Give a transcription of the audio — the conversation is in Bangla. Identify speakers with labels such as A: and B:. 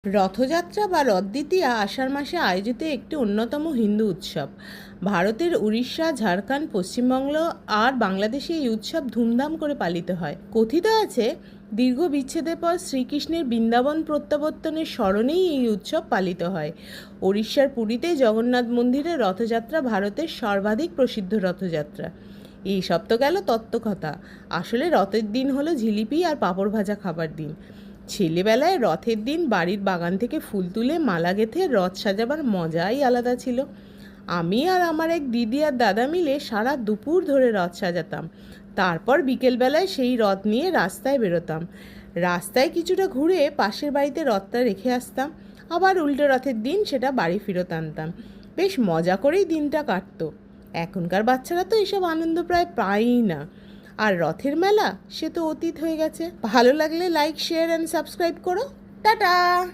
A: রথযাত্রা বা রথ দ্বিতীয়া আষাঢ় মাসে আয়োজিত একটি অন্যতম হিন্দু উৎসব। ভারতের উড়িষ্যা, ঝাড়খণ্ড, পশ্চিমবঙ্গ আর বাংলাদেশে এই উৎসব ধুমধাম করে পালিত হয়। কথিত আছে, দীর্ঘ বিচ্ছেদের পর শ্রীকৃষ্ণের বৃন্দাবন প্রত্যাবর্তনের স্মরণেই এই উৎসব পালিত হয়। উড়িষ্যার পুরীতে জগন্নাথ মন্দিরে রথযাত্রা ভারতের সর্বাধিক প্রসিদ্ধ রথযাত্রা। এই সব তো গেল তত্ত্বকথা। আসলে রথের দিন হলো জিলিপি আর পাঁপড় ভাজা খাবার দিন। ছেলেবেলায় রথের দিন বাড়ির বাগান থেকে ফুল তুলে মালা গেঁথে রথ সাজাবার মজাই আলাদা ছিল। আমি আর আমার এক দিদি আর দাদা মিলে সারা দুপুর ধরে রথ সাজাতাম। তারপর বিকেলবেলায় সেই রথ নিয়ে রাস্তায় বেরোতাম। রাস্তায় কিছুটা ঘুরে পাশের বাড়িতে রথটা রেখে আসতাম। আবার উল্টো রথের দিন সেটা বাড়ি ফেরত আনতাম। বেশ মজা করেই দিনটা কাটতো। এখনকার বাচ্চারা তো এসব আনন্দ প্রায় পায়ই না। আর রথের মেলা সে তো অতীত হয়ে গেছে। ভালো লাগলে লাইক, শেয়ার অ্যান্ড সাবস্ক্রাইব করো। টাটা।